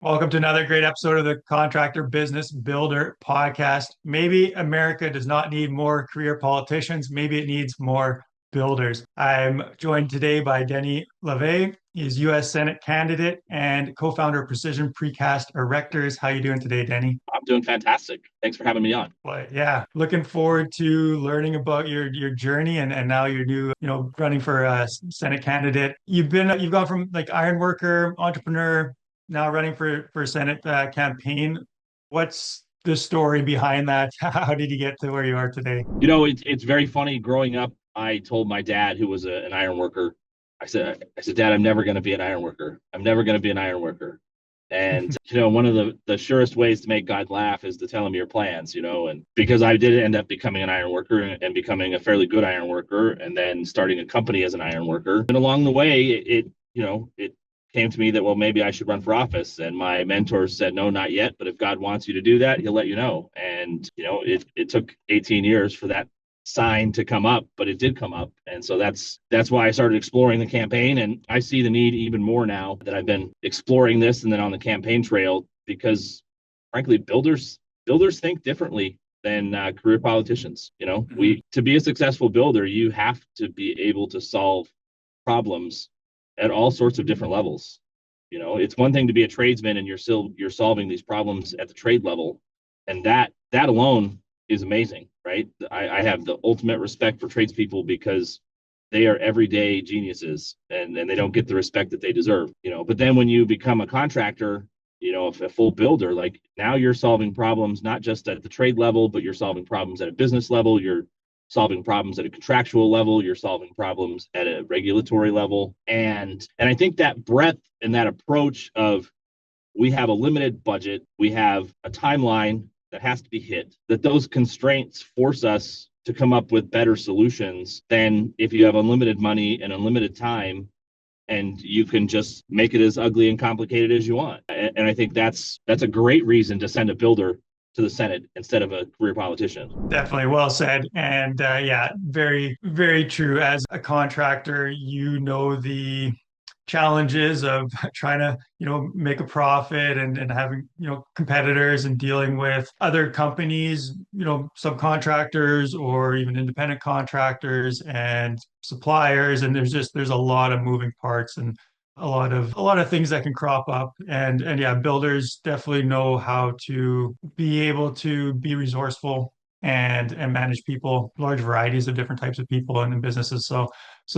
Welcome to another great episode of the Contractor Business Builder podcast. Maybe America does not need more career politicians. Maybe it needs more builders. I'm joined today by Denny LaVé. He's U.S. Senate candidate and co-founder of Precision Precast Erectors. How you doing today, Denny? I'm doing fantastic. Thanks for having me on. Well, yeah, looking forward to learning about your journey and now your new, running for a Senate candidate. You've gone from like iron worker, entrepreneur, now running for Senate campaign. What's the story behind that? How did you get to where you are today? It's very funny. Growing up, I told my dad, who was an iron worker, I said, Dad, I'm never going to be an iron worker. I'm never going to be an iron worker. And one of the surest ways to make God laugh is to tell him your plans. And because I did end up becoming an iron worker and becoming a fairly good iron worker, and then starting a company as an iron worker, and along the way, it came to me that, well, maybe I should run for office. And my mentor said, no, not yet. But if God wants you to do that, he'll let you know. And, it took 18 years for that sign to come up, but it did come up. And so that's why I started exploring the campaign. And I see the need even more now that I've been exploring this and then on the campaign trail, because frankly, builders think differently than career politicians. Mhm. To be a successful builder, you have to be able to solve problems at all sorts of different levels. It's one thing to be a tradesman and you're solving these problems at the trade level, and that alone is amazing, right? I have the ultimate respect for tradespeople because they are everyday geniuses, and they don't get the respect that they deserve. But then when you become a contractor, a full builder, like now you're solving problems not just at the trade level, but you're solving problems at a business level. You're solving problems at a contractual level, you're solving problems at a regulatory level. And I think that breadth and that approach of, we have a limited budget, we have a timeline that has to be hit, that those constraints force us to come up with better solutions than if you have unlimited money and unlimited time and you can just make it as ugly and complicated as you want. And I think that's a great reason to send a builder to the Senate instead of a career politician. Definitely well said. And yeah, very, very true. As a contractor, you know the challenges of trying to, make a profit and having, competitors and dealing with other companies, subcontractors or even independent contractors and suppliers. And there's a lot of moving parts and a lot of things that can crop up. And yeah, builders definitely know how to be able to be resourceful and manage people, large varieties of different types of people and businesses. So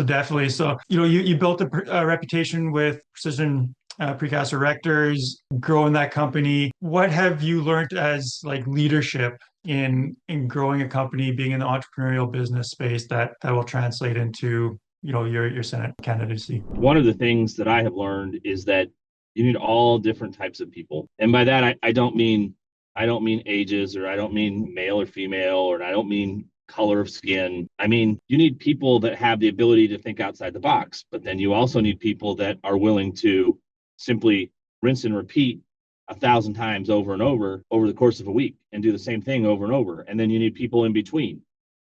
definitely. So, you built a reputation with Precision Precast Erectors, growing that company. What have you learned as like leadership in growing a company, being in the entrepreneurial business space that will translate into, your Senate candidacy? One of the things that I have learned is that you need all different types of people. And by that I don't mean ages, or I don't mean male or female, or I don't mean color of skin. I mean, you need people that have the ability to think outside the box, but then you also need people that are willing to simply rinse and repeat 1,000 times over and over the course of a week and do the same thing over and over. And then you need people in between,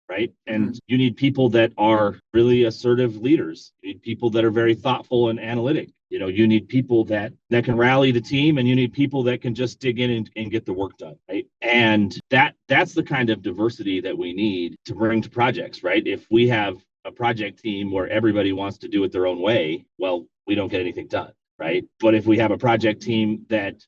right? And Mhm. you need people that are really assertive leaders. You need people that are very thoughtful and analytic. You need people that can rally the team, and you need people that can just dig in and get the work done, right? And that's the kind of diversity that we need to bring to projects, right? If we have a project team where everybody wants to do it their own way, well, we don't get anything done, right? But if we have a project team that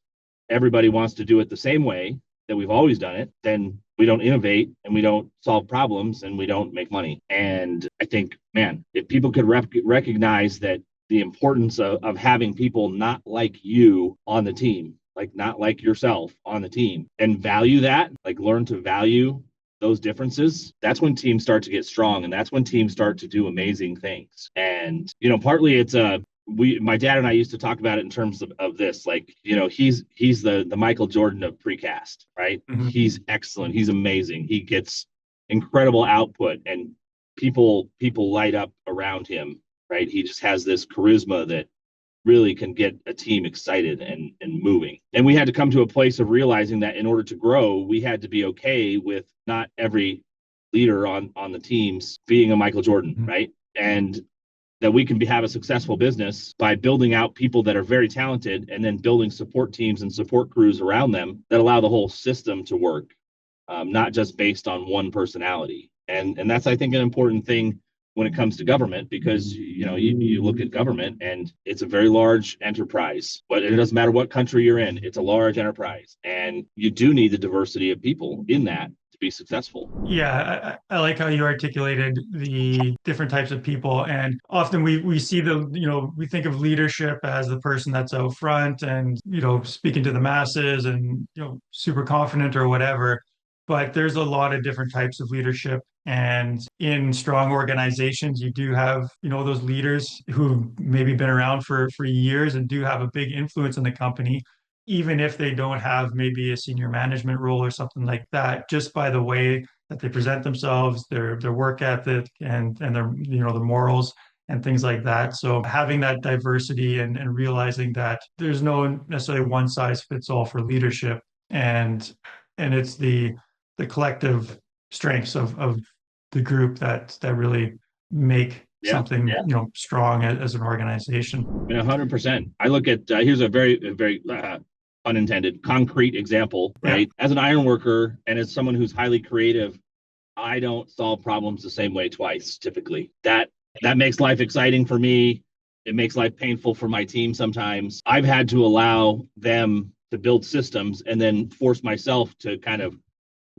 everybody wants to do it the same way that we've always done it, then we don't innovate and we don't solve problems and we don't make money. And I think, man, if people could recognize that the importance of having people not like you on the team, like not like yourself on the team, and value that, like learn to value those differences, that's when teams start to get strong, and that's when teams start to do amazing things. And partly it's a my dad and I used to talk about it in terms of this, like, he's the Michael Jordan of precast, right? Mhm. He's excellent, he's amazing, he gets incredible output, and people light up around him, right? He just has this charisma that really can get a team excited and moving. And we had to come to a place of realizing that in order to grow, we had to be okay with not every leader on the teams being a Michael Jordan, Mhm. right? And that we can have a successful business by building out people that are very talented and then building support teams and support crews around them that allow the whole system to work, not just based on one personality. And that's, I think, an important thing when it comes to government, because you look at government and it's a very large enterprise, but it doesn't matter what country you're in, it's a large enterprise, and you do need the diversity of people in that to be successful. Yeah, I like how you articulated the different types of people. And often we see we think of leadership as the person that's out front and, speaking to the masses and, super confident or whatever. But there's a lot of different types of leadership. And in strong organizations, you do have, those leaders who've maybe been around for years and do have a big influence in the company, even if they don't have maybe a senior management role or something like that, just by the way that they present themselves, their work ethic and their the morals and things like that. So having that diversity and realizing that there's no necessarily one size fits all for leadership, and it's the collective strengths of the group that really make Yeah, something strong as an organization. 100%. I look at here's a very unintended concrete example, Yeah. right? As an iron worker and as someone who's highly creative, I don't solve problems the same way twice typically. That makes life exciting for me. It makes life painful for my team sometimes. I've had to allow them to build systems and then force myself to kind of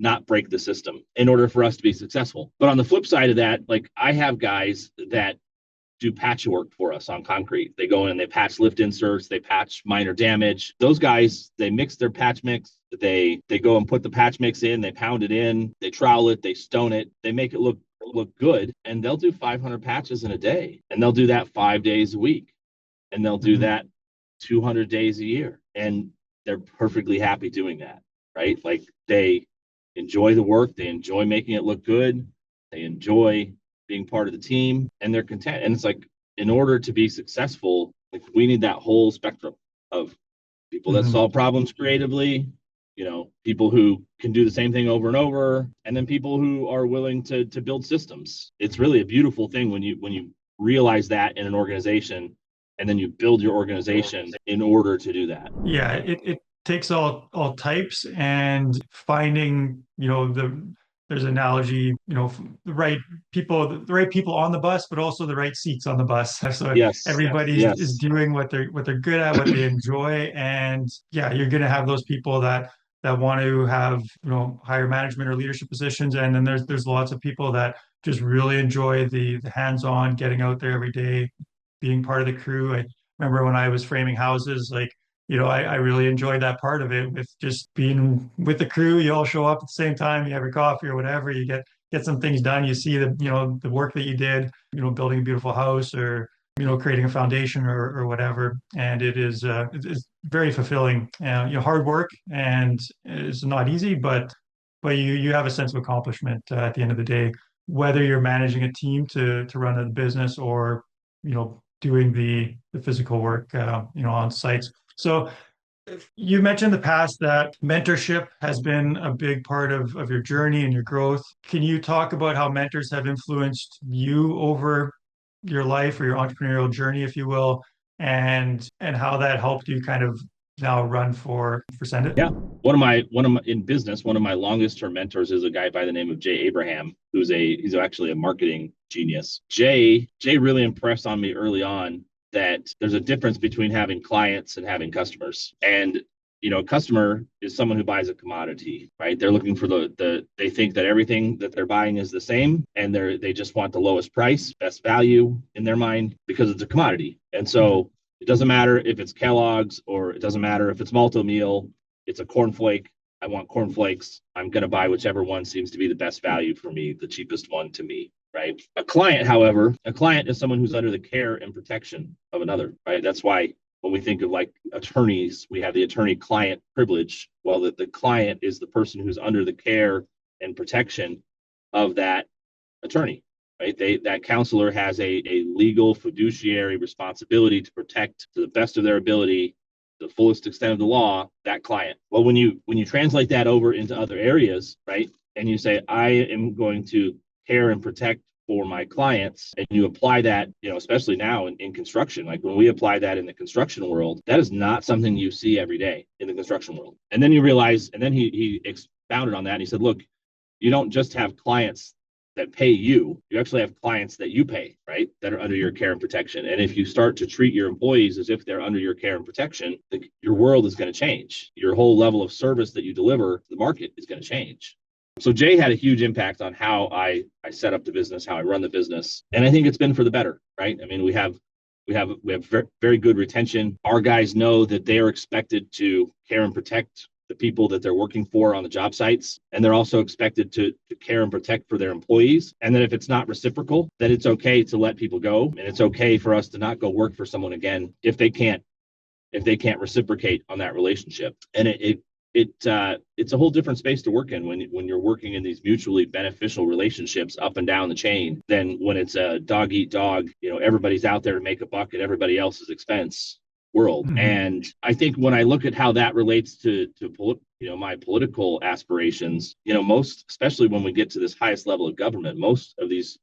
not break the system in order for us to be successful. But on the flip side of that, like, I have guys that do patchwork for us on concrete. They go in and they patch lift inserts, they patch minor damage. Those guys, they mix their patch mix. They go and put the patch mix in, they pound it in, they trowel it, they stone it, they make it look good, and they'll do 500 patches in a day, and they'll do that 5 days a week, and they'll do that 200 days a year, and they're perfectly happy doing that, right? Like, they enjoy the work, they enjoy making it look good, they enjoy being part of the team, and they're content. And it's like, in order to be successful, like, we need that whole spectrum of people that Mm-hmm. solve problems creatively, people who can do the same thing over and over, and then people who are willing to build systems. It's really a beautiful thing when you realize that in an organization, and then you build your organization in order to do that. Yeah, it takes all types, and finding, there's an analogy, the right people on the bus, but also the right seats on the bus. So Yes, everybody is yes, doing what they're good at, what they enjoy. And yeah, you're gonna have those people that want to have, higher management or leadership positions. And then there's lots of people that just really enjoy the hands-on, getting out there every day, being part of the crew. I remember when I was framing houses, like, I really enjoyed that part of it, with just being with the crew. You all show up at the same time, you have your coffee or whatever, you get some things done. You see the work that you did, building a beautiful house, or, creating a foundation, or whatever. And it's very fulfilling. Hard work, and it's not easy, but you have a sense of accomplishment at the end of the day, whether you're managing a team to run a business, or doing the physical work on sites. So you mentioned in the past that mentorship has been a big part of your journey and your growth. Can you talk about how mentors have influenced you over your life, or your entrepreneurial journey, if you will, and how that helped you kind of now run for Send yeah. One of my in business, one of my longest term mentors is a guy by the name of Jay Abraham, he's actually a marketing genius. Jay really impressed on me early on that there's a difference between having clients and having customers. And a customer is someone who buys a commodity, right? They're looking for they think that everything that they're buying is the same, and they just want the lowest price, best value in their mind, because it's a commodity. And so it doesn't matter if it's Kellogg's, or it doesn't matter if it's malto meal, it's a cornflake. I want cornflakes. I'm going to buy whichever one seems to be the best value for me, the cheapest one to me, right? A client, however, is someone who's under the care and protection of another, right? That's why when we think of, like, attorneys, we have the attorney-client privilege. Well, the client is the person who's under the care and protection of that attorney, right? That counselor has a legal fiduciary responsibility to protect, to the best of their ability, the fullest extent of the law, that client. Well, when you translate that over into other areas, right, and you say, I am going to care and protect for my clients, and you apply that, especially now in construction, like when we apply that in the construction world, that is not something you see every day in the construction world. And then you realize, and then he expounded on that, and he said, look, you don't just have clients that pay you, you actually have clients that you pay, right? That are under your care and protection. And if you start to treat your employees as if they're under your care and protection, your world is going to change. Your whole level of service that you deliver to the market is going to change. So Jay had a huge impact on how I set up the business, how I run the business. And I think it's been for the better, right? I mean, we have very, very good retention. Our guys know that they are expected to care and protect the people that they're working for on the job sites. And they're also expected to care and protect for their employees. And then if it's not reciprocal, then it's okay to let people go. And it's okay for us to not go work for someone again if they can't reciprocate on that relationship. And it's a whole different space to work in when you're working in these mutually beneficial relationships up and down the chain than when it's a dog eat dog, everybody's out there to make a buck at everybody else's expense world. Mm-hmm. And I think when I look at how that relates to my political aspirations, most, especially when we get to this highest level of government, most of these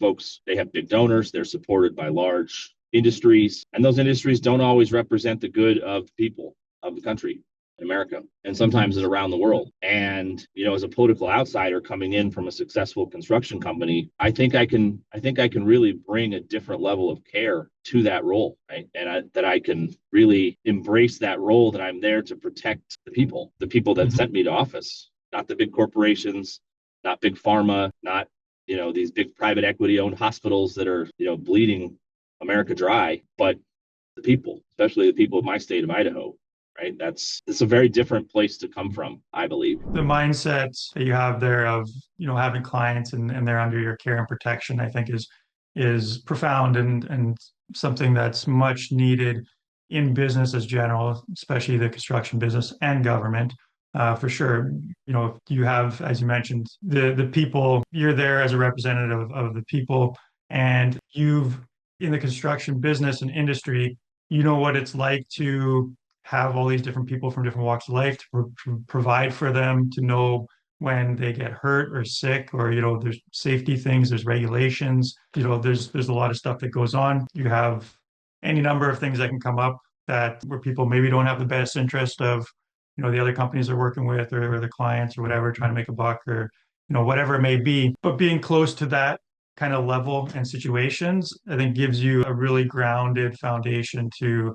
folks, they have big donors, they're supported by large industries, and those industries don't always represent the good of the people of the country in America, and sometimes around the world. And as a political outsider coming in from a successful construction company, I think I can really bring a different level of care to that role, right? And that I can really embrace that role, that I'm there to protect the people that sent me to office, not the big corporations, not big pharma, not these big private equity owned hospitals that are bleeding America dry, but the people, especially the people of my state of Idaho. Right. It's a very different place to come from, I believe. The mindset that you have there of, having clients and they're under your care and protection, I think is profound and something that's much needed in business as general, especially the construction business and government. For sure. You have, as you mentioned, the people, you're there as a representative of the people, and in the construction business and industry, you know what it's like to have all these different people from different walks of life to provide for them, to know when they get hurt or sick, or there's safety things, there's regulations, there's a lot of stuff that goes on. You have any number of things that can come up where people maybe don't have the best interest of the other companies they're working with, or the clients or whatever, trying to make a buck, or whatever it may be. But being close to that kind of level and situations, I think gives you a really grounded foundation to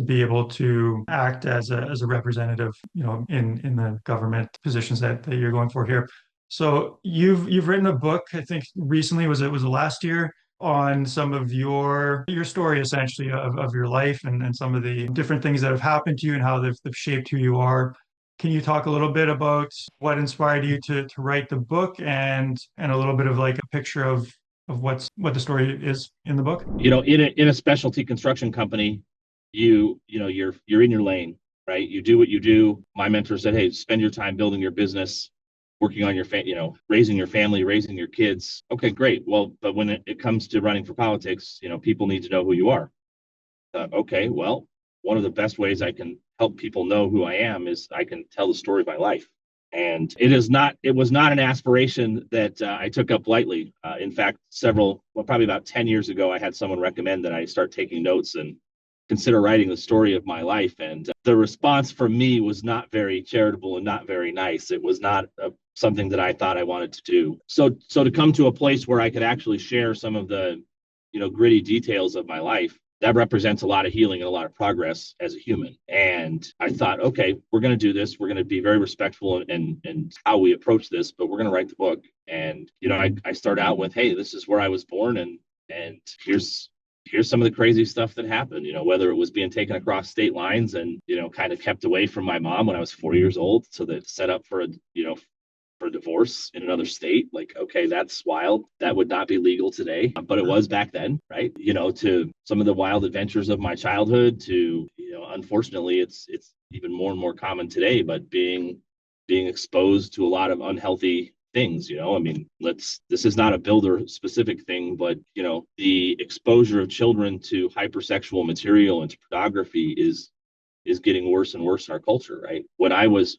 be able to act as a representative, in the government positions that you're going for here. So you've written a book, I think recently, was it last year, on some of your story, essentially, of your life and some of the different things that have happened to you and how they've shaped who you are. Can you talk a little bit about what inspired you to write the book, and a little bit of like a picture of what the story is in the book? In a specialty construction company, you're in your lane, right? You do what you do. My mentor said, hey, spend your time building your business, working on your raising your family, raising your kids. Okay, great. Well, but when it comes to running for politics, people need to know who you are. Okay, well, one of the best ways I can help people know who I am is I can tell the story of my life. And it was not an aspiration that I took up lightly. In fact, probably about 10 years ago, I had someone recommend that I start taking notes and consider writing the story of my life. And the response from me was not very charitable and not very nice. It was not something that I thought I wanted to do. So to come to a place where I could actually share some of the, gritty details of my life, that represents a lot of healing and a lot of progress as a human. And I thought, okay, we're going to do this. We're going to be very respectful in how we approach this, but we're going to write the book. And, I start out with, hey, this is where I was born. And here's some of the crazy stuff that happened, whether it was being taken across state lines and, kind of kept away from my mom when I was 4 years old. So that set up for a divorce in another state. Like, okay, that's wild. That would not be legal today, but it was back then, right? To some of the wild adventures of my childhood, to, unfortunately, it's even more and more common today, but being exposed to a lot of unhealthy things. This is not a builder specific thing, but the exposure of children to hypersexual material and to pornography is getting worse and worse in our culture, right? When I was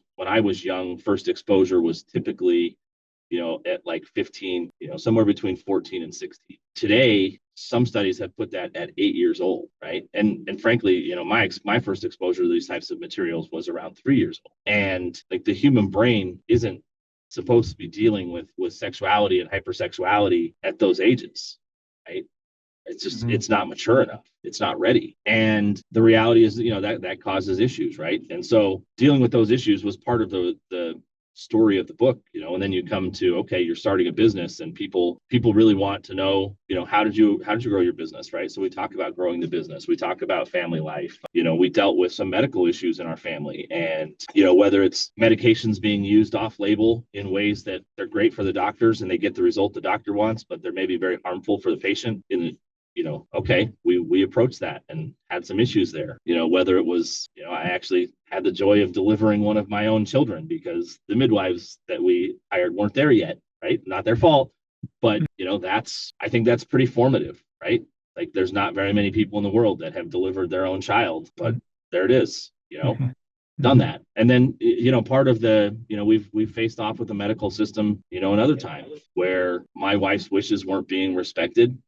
young, first exposure was typically at like 15, somewhere between 14 and 16. Today, some studies have put that at 8 years old, right? And frankly, my first exposure to these types of materials was around 3 years old. And like the human brain isn't supposed to be dealing with sexuality and hypersexuality at those ages, right? It's just Mhm. it's not mature enough. It's not ready. And the reality is, that causes issues, right? And so dealing with those issues was part of the story of the book, and then you come to, okay, you're starting a business and people really want to know, how did you grow your business, right? So we talk about growing the business. We talk about family life. We dealt with some medical issues in our family, and whether it's medications being used off label in ways that they're great for the doctors and they get the result the doctor wants, but they're maybe very harmful for the patient in okay, we approached that and had some issues there. Whether it was, I actually had the joy of delivering one of my own children because the midwives that we hired weren't there yet, right? Not their fault, but I think that's pretty formative, right? Like there's not very many people in the world that have delivered their own child, but there it is, Mhm. done Mhm. that. And then, part of the, we've faced off with the medical system, another time where my wife's wishes weren't being respected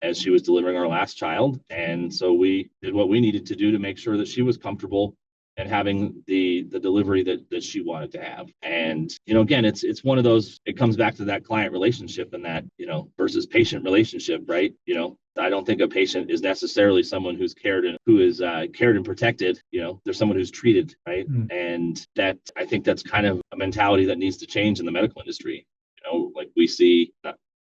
as she was delivering our last child. And so we did what we needed to do to make sure that she was comfortable and having the delivery that she wanted to have. And, again, it's one of those, it comes back to that client relationship and that, versus patient relationship, right? I don't think a patient is necessarily someone who's cared and protected. There's someone who's treated, right? Mhm. And that, I think that's kind of a mentality that needs to change in the medical industry. Like we see,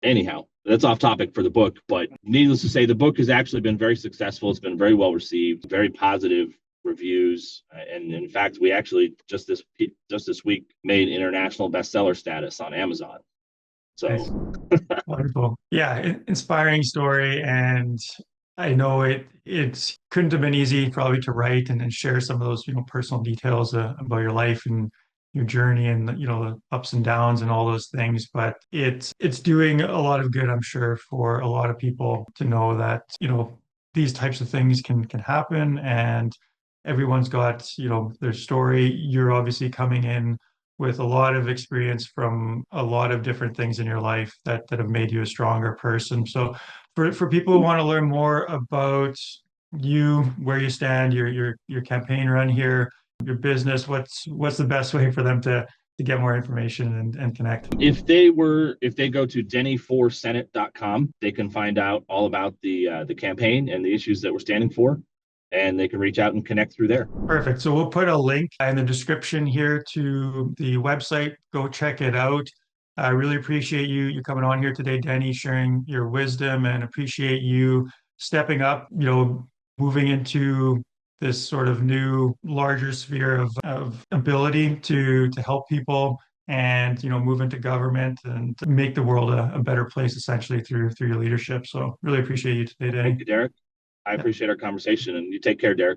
anyhow, that's off topic for the book, but needless to say, the book has actually been very successful. It's been very well received, very positive reviews, and in fact, we actually just this week made international bestseller status on Amazon. Nice. So Wonderful. Yeah, inspiring story. And I know it couldn't have been easy probably to write and share some of those, personal details about your life and your journey and, the ups and downs and all those things. But it's doing a lot of good, I'm sure, for a lot of people to know that, these types of things can happen and everyone's got, their story. You're obviously coming in with a lot of experience from a lot of different things in your life that have made you a stronger person. So for people who want to learn more about you, where you stand, your campaign run here, your business, what's the best way for them to get more information and connect? if they go to denny4senate.com, they can find out all about the campaign and the issues that we're standing for, and they can reach out and connect through there. Perfect. So we'll put a link in the description here to the website. Go check it out. I really appreciate you coming on here today, Denny, sharing your wisdom and appreciate you stepping up, moving into this sort of new, larger sphere of ability to help people and, move into government and make the world a better place essentially through your leadership. So really appreciate you today, Thank Denny. you, Derek. I Yeah. appreciate our conversation, and you take care, Derek.